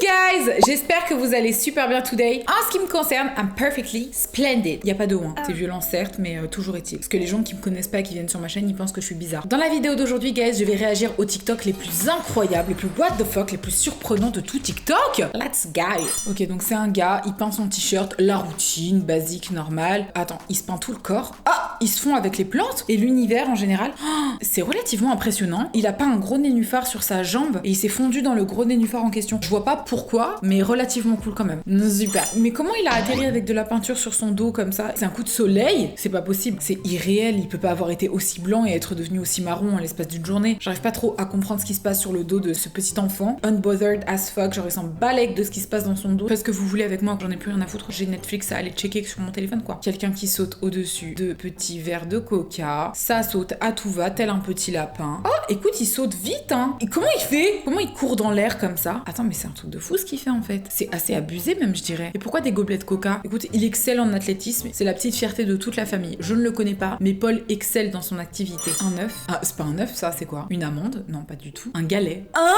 guys, j'espère que vous allez super bien today. En ce qui me concerne, I'm perfectly splendid. Y a pas de hein, c'est violent certes, mais toujours est-il. Parce que les gens qui me connaissent pas et qui viennent sur ma chaîne, ils pensent que je suis bizarre. Dans la vidéo d'aujourd'hui, guys, je vais réagir aux TikTok les plus incroyables, les plus what the fuck, les plus surprenants de tout TikTok. Let's go. Ok, donc c'est un gars, il peint son t-shirt, la routine, basique, normale. Attends, il se peint tout le corps. Ah, ils se font avec les plantes et l'univers en général. Oh, c'est relativement impressionnant. Il a pas un gros nénuphar sur sa jambe et il s'est fondu dans le gros nénuphar en question. Je vois pas pourquoi, mais relativement cool quand même. Super. Mais comment il a atterri avec de la peinture sur son dos comme ça? C'est un coup de soleil? C'est pas possible. C'est irréel. Il peut pas avoir été aussi blanc et être devenu aussi marron en l'espace d'une journée. J'arrive pas trop à comprendre ce qui se passe sur le dos de ce petit enfant. Unbothered as fuck. Genre il s'en balèque de ce qui se passe dans son dos. Faites ce que vous voulez avec moi, j'en ai plus rien à foutre. J'ai Netflix à aller checker sur mon téléphone quoi. Quelqu'un qui saute au-dessus de petits verres de coca. Ça saute à tout va, tel un petit lapin. Oh, écoute, il saute vite hein. Et comment il fait? Comment il court dans l'air comme ça? Attends, mais c'est un truc de fou ce qu'il fait en fait. C'est assez abusé même, je dirais. Et pourquoi des gobelets de coca? Écoute, il excelle en athlétisme. C'est la petite fierté de toute la famille. Je ne le connais pas, mais Paul excelle dans son activité. Un œuf. Ah, c'est pas un œuf ça, c'est quoi? Une amande? Non, pas du tout. Un galet. Ah!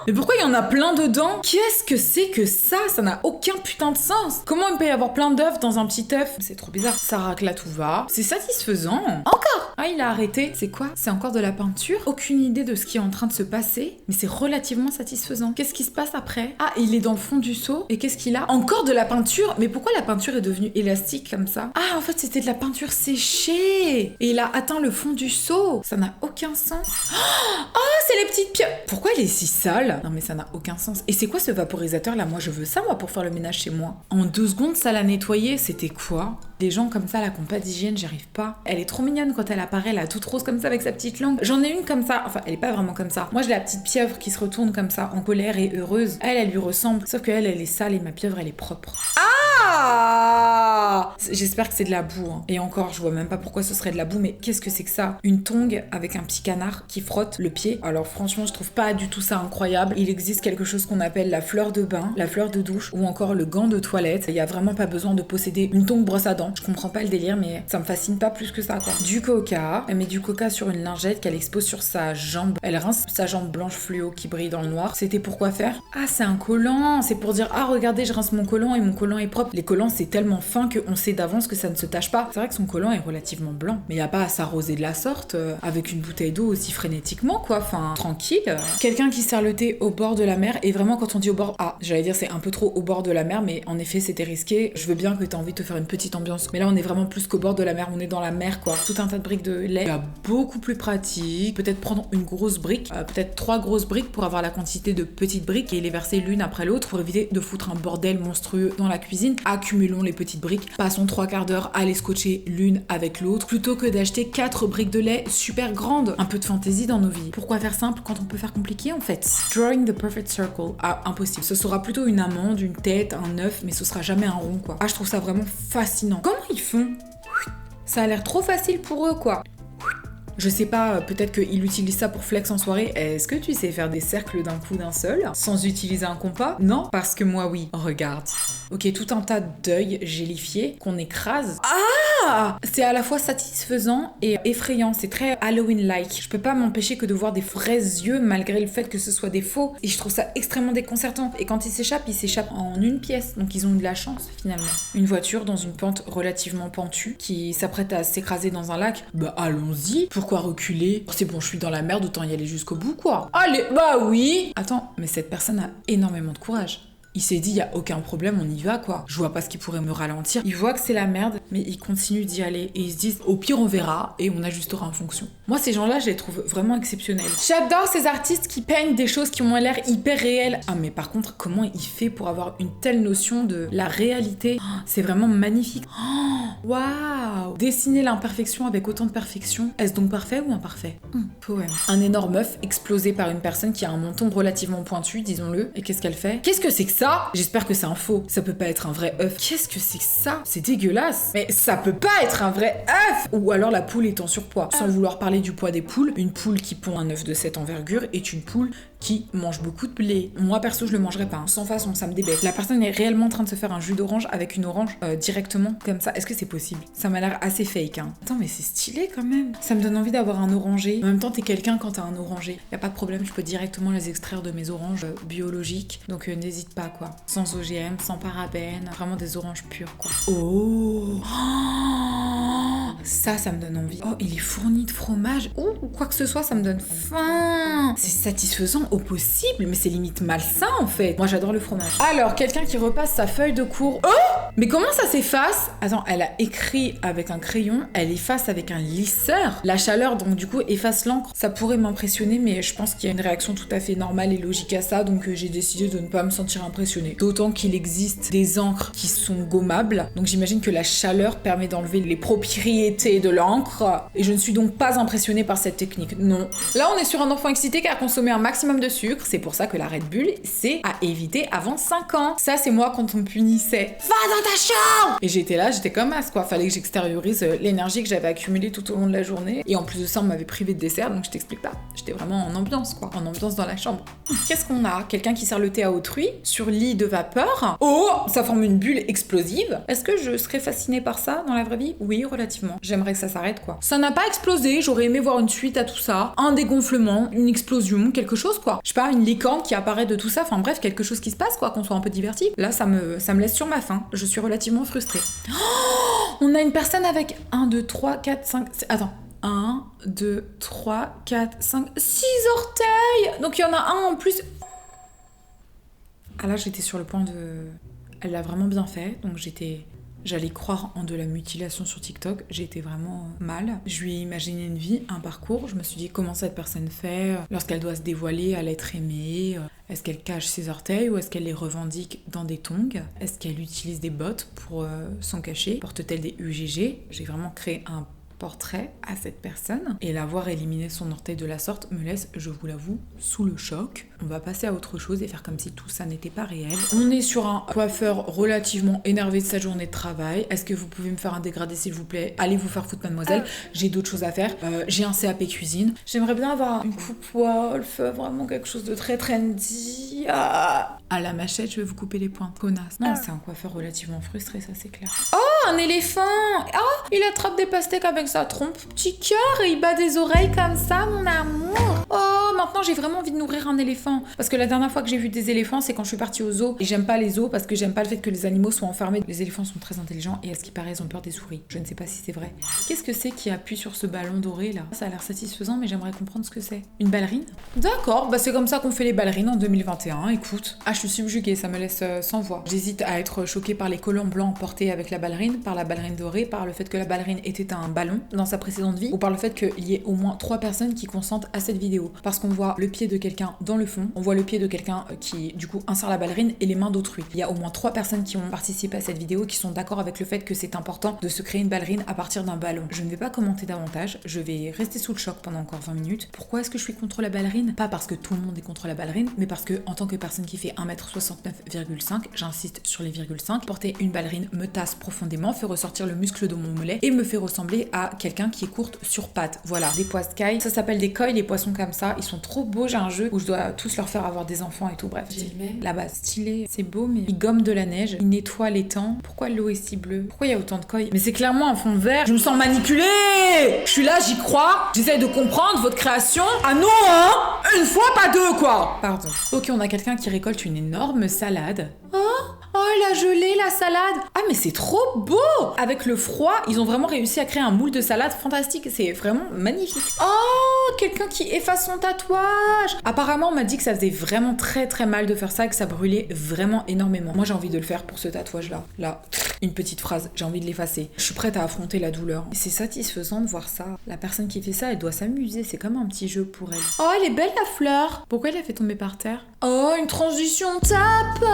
Mais pourquoi il y en a plein dedans? Qu'est-ce que c'est que ça? Ça n'a aucun putain de sens. Comment il peut y avoir plein d'œufs dans un petit œuf? C'est trop bizarre. Ça racle à tout va. C'est satisfaisant. Encore! Ah, il a arrêté. C'est quoi? C'est encore de la peinture? Aucune idée de ce qui est en train de se passer, mais c'est relativement satisfaisant. Qu'est-ce qui se passe après? Ah, il est dans le fond du seau. Et qu'est-ce qu'il a? Encore de la peinture? Mais pourquoi la peinture est devenue élastique comme ça? Ah, en fait, c'était de la peinture séchée. Et il a atteint le fond du seau. Ça n'a aucun sens. Oh, c'est les petites pierres. Pourquoi elle est si sale? Non, mais ça n'a aucun sens. Et c'est quoi ce vaporisateur là? Moi, je veux ça, moi, pour faire le ménage chez moi. En 2 secondes, ça l'a nettoyé. C'était quoi? Des gens comme ça là qui n'ont pas d'hygiène, j'y arrive pas. Elle est trop mignonne quand elle apparaît là, toute rose comme ça avec sa petite langue. J'en ai une comme ça, enfin elle est pas vraiment comme ça. Moi j'ai la petite pieuvre qui se retourne comme ça, en colère et heureuse. Elle lui ressemble, sauf qu'elle elle est sale et ma pieuvre elle est propre. Ah! J'espère que c'est de la boue. Hein. Et encore, je vois même pas pourquoi ce serait de la boue, mais qu'est-ce que c'est que ça? Une tongue avec un petit canard qui frotte le pied. Alors franchement, je trouve pas du tout ça incroyable. Il existe quelque chose qu'on appelle la fleur de bain, la fleur de douche ou encore le gant de toilette. Il y a vraiment pas besoin de posséder une tongue brosse à dents. Je comprends pas le délire, mais ça me fascine pas plus que ça quoi. Du coca, elle met du coca sur une lingette qu'elle expose sur sa jambe. Elle rince sa jambe blanche fluo qui brille dans le noir. C'était pour quoi faire? Ah, c'est un collant. C'est pour dire ah regardez, je rince mon collant et mon collant est propre. Les collants c'est tellement fin qu'on sait d'avance que ça ne se tache pas. C'est vrai que son collant est relativement blanc, mais y a pas à s'arroser de la sorte avec une bouteille d'eau aussi frénétiquement quoi. Enfin tranquille. Quelqu'un qui sert le thé au bord de la mer, et vraiment quand on dit au bord, ah j'allais dire c'est un peu trop au bord de la mer, mais en effet c'était risqué. Je veux bien que t'aies envie de te faire une petite ambiance, mais là on est vraiment plus qu'au bord de la mer, on est dans la mer quoi. Tout un tas de briques de lait. Il y a beaucoup plus pratique. Peut-être prendre une grosse brique, peut-être 3 grosses briques pour avoir la quantité de petites briques et les verser l'une après l'autre pour éviter de foutre un bordel monstrueux dans la cuisine. Accumulons les petites briques, passons 3/4 d'heure à les scotcher l'une avec l'autre plutôt que d'acheter 4 briques de lait super grandes. Un peu de fantaisie dans nos vies. Pourquoi faire simple quand on peut faire compliqué en fait? Drawing the perfect circle. Ah, impossible. Ce sera plutôt une amande, une tête, un œuf, mais ce sera jamais un rond quoi. Ah, je trouve ça vraiment fascinant. Comment ils font? Ça a l'air trop facile pour eux quoi. Je sais pas, peut-être qu'il utilise ça pour flex en soirée. Est-ce que tu sais faire des cercles d'un coup d'un seul, sans utiliser un compas? Non, parce que moi oui. Regarde. Ok, tout un tas d'œils gélifiés qu'on écrase. Ah! C'est à la fois satisfaisant et effrayant. C'est très Halloween-like. Je peux pas m'empêcher que de voir des vrais yeux malgré le fait que ce soit des faux. Et je trouve ça extrêmement déconcertant. Et quand ils s'échappent en une pièce. Donc ils ont eu de la chance finalement. Une voiture dans une pente relativement pentue qui s'apprête à s'écraser dans un lac. Bah allons-y. Pourquoi reculer? C'est bon, je suis dans la merde, autant y aller jusqu'au bout quoi. Allez, bah oui! Attends, mais cette personne a énormément de courage. Il s'est dit, y a aucun problème, on y va quoi. Je vois pas ce qui pourrait me ralentir. Il voit que c'est la merde, mais il continue d'y aller. Et ils se disent, au pire on verra et on ajustera en fonction. Moi ces gens-là, je les trouve vraiment exceptionnels. J'adore ces artistes qui peignent des choses qui ont l'air hyper réelles. Ah mais par contre, comment il fait pour avoir une telle notion de la réalité? C'est vraiment magnifique. Waouh! Dessiner l'imperfection avec autant de perfection, est-ce donc parfait ou imparfait? Poème. Un énorme œuf explosé par une personne qui a un menton relativement pointu, disons-le. Et qu'est-ce qu'elle fait? Qu'est-ce que c'est que ça? J'espère que c'est un faux. Ça peut pas être un vrai œuf. Qu'est-ce que c'est que ça? C'est dégueulasse. Mais ça peut pas être un vrai œuf! Ou alors la poule est en surpoids. Sans vouloir parler parler du poids des poules. Une poule qui pond un œuf de cette envergure est une poule qui mange beaucoup de blé. Moi perso je le mangerai pas, hein. Sans façon, ça me débecte. La personne est réellement en train de se faire un jus d'orange avec une orange directement comme ça. Est-ce que c'est possible? Ça m'a l'air assez fake, hein. Attends, mais c'est stylé quand même. Ça me donne envie d'avoir un oranger. En même temps, t'es quelqu'un quand t'as un oranger. Y a pas de problème, je peux directement les extraire de mes oranges biologiques. Donc n'hésite pas quoi. Sans OGM, sans parabènes, vraiment des oranges pures quoi. Oh, ça me donne envie. Oh, il est fourni de fromage. Ou quoi que ce soit, ça me donne faim. C'est satisfaisant au possible, mais c'est limite malsain en fait. Moi j'adore le fromage. Alors, quelqu'un qui repasse sa feuille de cours. Oh, mais comment ça s'efface? Attends, elle a écrit avec un crayon, elle efface avec un lisseur. La chaleur donc du coup efface l'encre. Ça pourrait m'impressionner, mais je pense qu'il y a une réaction tout à fait normale et logique à ça, donc j'ai décidé de ne pas me sentir impressionnée. D'autant qu'il existe des encres qui sont gommables, donc j'imagine que la chaleur permet d'enlever les propriétés de l'encre, et je ne suis donc pas impressionnée par cette technique, non. Là on est sur un enfant excité qui a consommé un maximum de sucre, c'est pour ça que la Red Bull, c'est à éviter avant 5 ans. Ça c'est moi quand on me punissait. Va dans ta chambre! Et j'étais là, j'étais comme as quoi, fallait que j'extériorise l'énergie que j'avais accumulée tout au long de la journée, et en plus de ça on m'avait privé de dessert, donc je t'explique pas. J'étais vraiment en ambiance quoi, en ambiance dans la chambre. Qu'est-ce qu'on a? Quelqu'un qui sert le thé à autrui, sur lit de vapeur. Oh, ça forme une bulle explosive. Est-ce que je serais fascinée par ça dans la vraie vie? Oui, relativement. J'aimerais que ça s'arrête quoi. Ça n'a pas explosé, j'aurais aimé voir une suite à tout ça. Un dégonflement, une explosion, quelque chose quoi. Je sais pas, une licorne qui apparaît de tout ça, enfin bref, quelque chose qui se passe quoi, qu'on soit un peu diverti. Là, ça me laisse sur ma faim. Je suis relativement frustrée. Oh, on a une personne avec 1, 2, 3, 4, 5... Attends. 1, 2, 3, 4, 5, 6 orteils! Donc il y en a un en plus. Ah là, j'étais sur le point de... Elle l'a vraiment bien fait, donc j'allais croire en de la mutilation sur TikTok, j'étais vraiment mal. Je lui ai imaginé une vie, un parcours, je me suis dit comment cette personne fait lorsqu'elle doit se dévoiler à l'être aimé. Est-ce qu'elle cache ses orteils ou est-ce qu'elle les revendique dans des tongs? Est-ce qu'elle utilise des bottes pour s'en cacher? Porte-t-elle des UGG? J'ai vraiment créé un portrait à cette personne, et la voir éliminer son orteil de la sorte me laisse, je vous l'avoue, sous le choc. On va passer à autre chose et faire comme si tout ça n'était pas réel. On est sur un coiffeur relativement énervé de sa journée de travail. Est-ce que vous pouvez me faire un dégradé s'il vous plaît? Allez vous faire foutre mademoiselle, j'ai d'autres choses à faire. J'ai un CAP cuisine. J'aimerais bien avoir une coupe Wolf, vraiment quelque chose de très trendy. À la machette, je vais vous couper les pointes. Connasse. Non, c'est un coiffeur relativement frustré, ça c'est clair. Oh, un éléphant! Oh, il attrape des pastèques avec sa trompe. Petit cœur, et il bat des oreilles comme ça, mon amour. Oh, maintenant j'ai vraiment envie de nourrir un éléphant. Parce que la dernière fois que j'ai vu des éléphants, c'est quand je suis partie au zoo. Et j'aime pas les zoos parce que j'aime pas le fait que les animaux soient enfermés. Les éléphants sont très intelligents et à ce qui paraît, ils ont peur des souris. Je ne sais pas si c'est vrai. Qu'est-ce que c'est qui appuie sur ce ballon doré là? Ça a l'air satisfaisant, mais j'aimerais comprendre ce que c'est. Une ballerine? D'accord, bah c'est comme ça qu'on fait les ballerines en 2021. Écoute. Ah, je suis subjuguée, ça me laisse sans voix. J'hésite à être choquée par les collants blancs portés avec la ballerine, par la ballerine dorée, par le fait que la ballerine était un ballon dans sa précédente vie, ou par le fait qu'il y ait au moins 3 personnes qui consentent à cette vidéo. Parce qu'on voit le pied de quelqu'un dans le fond, on voit le pied de quelqu'un qui du coup insère la ballerine et les mains d'autrui. Il y a au moins 3 personnes qui ont participé à cette vidéo qui sont d'accord avec le fait que c'est important de se créer une ballerine à partir d'un ballon. Je ne vais pas commenter davantage, je vais rester sous le choc pendant encore 20 minutes. Pourquoi est-ce que je suis contre la ballerine? Pas parce que tout le monde est contre la ballerine, mais parce que en tant que personne qui fait 1m69,5, j'insiste sur les 0,5, porter une ballerine me tasse profondément, fait ressortir le muscle de mon mollet et me fait ressembler à quelqu'un qui est courte sur pattes. Voilà, des poiscailles, ça s'appelle des koi, les poissons comme ça, ils sont trop beaux. J'ai un jeu où je dois tous leur faire avoir des enfants et tout, bref. Là-bas, stylé, c'est beau, mais il gomme de la neige, il nettoie les temps. Pourquoi l'eau est si bleue? Pourquoi il y a autant de koi? Mais c'est clairement un fond vert. Je me sens manipulée. Je suis là, j'y crois, j'essaie de comprendre votre création. Ah non, hein? Une fois, pas deux, quoi. Pardon. Ok, on a quelqu'un qui récolte une énorme salade. Oh, elle a gelé la salade. Ah, mais c'est trop beau. Avec le froid, ils ont vraiment réussi à créer un moule de salade fantastique. C'est vraiment magnifique. Oh, quelqu'un qui efface son tatouage. Apparemment, on m'a dit que ça faisait vraiment très très mal de faire ça et que ça brûlait vraiment énormément. Moi, j'ai envie de le faire pour ce tatouage-là. Là, une petite phrase, j'ai envie de l'effacer. Je suis prête à affronter la douleur. C'est satisfaisant de voir ça. La personne qui fait ça, elle doit s'amuser. C'est comme un petit jeu pour elle. Oh, elle est belle la fleur. Pourquoi elle a fait tomber par terre? Oh, une transition Tapper.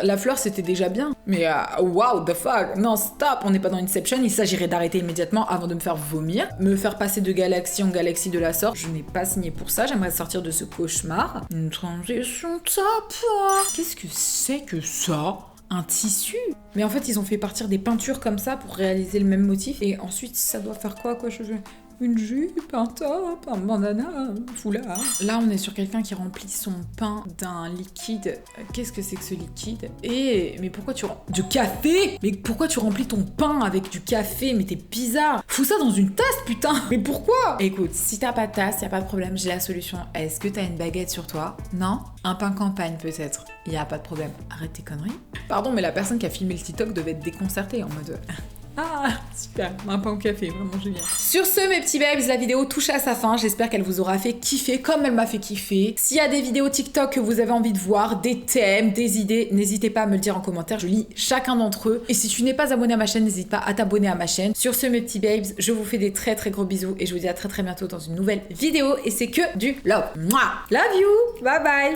La fleur, c'était déjà bien. Mais wow, the fuck. Non, stop, on n'est pas dans Inception. Il s'agirait d'arrêter immédiatement avant de me faire vomir. Me faire passer de galaxie en galaxie de la sorte. Je n'ai pas signé pour ça. J'aimerais sortir de ce cauchemar. Une transition Tapper. Qu'est-ce que c'est que ça? Un tissu? Mais en fait, ils ont fait partir des peintures comme ça pour réaliser le même motif. Et ensuite, ça doit faire quoi je veux une jupe, un top, un bandana, un foulard. Là, on est sur quelqu'un qui remplit son pain d'un liquide. Qu'est-ce que c'est que ce liquide? Mais pourquoi du café? Mais pourquoi tu remplis ton pain avec du café? Mais t'es bizarre. Fous ça dans une tasse, putain. Mais pourquoi? Écoute, si t'as pas de tasse, y a pas de problème, j'ai la solution. Est-ce que t'as une baguette sur toi? Non? Un pain campagne peut-être? Y a pas de problème. Arrête tes conneries. Pardon, mais la personne qui a filmé le TikTok devait être déconcertée en mode... Ah, super, un pain au café, vraiment génial. Sur ce, mes petits babes, la vidéo touche à sa fin. J'espère qu'elle vous aura fait kiffer comme elle m'a fait kiffer. S'il y a des vidéos TikTok que vous avez envie de voir, des thèmes, des idées, n'hésitez pas à me le dire en commentaire. Je lis chacun d'entre eux. Et si tu n'es pas abonné à ma chaîne, n'hésite pas à t'abonner à ma chaîne. Sur ce, mes petits babes, je vous fais des très très gros bisous et je vous dis à très très bientôt dans une nouvelle vidéo. Et c'est que du love. Mouah. Love you. Bye bye.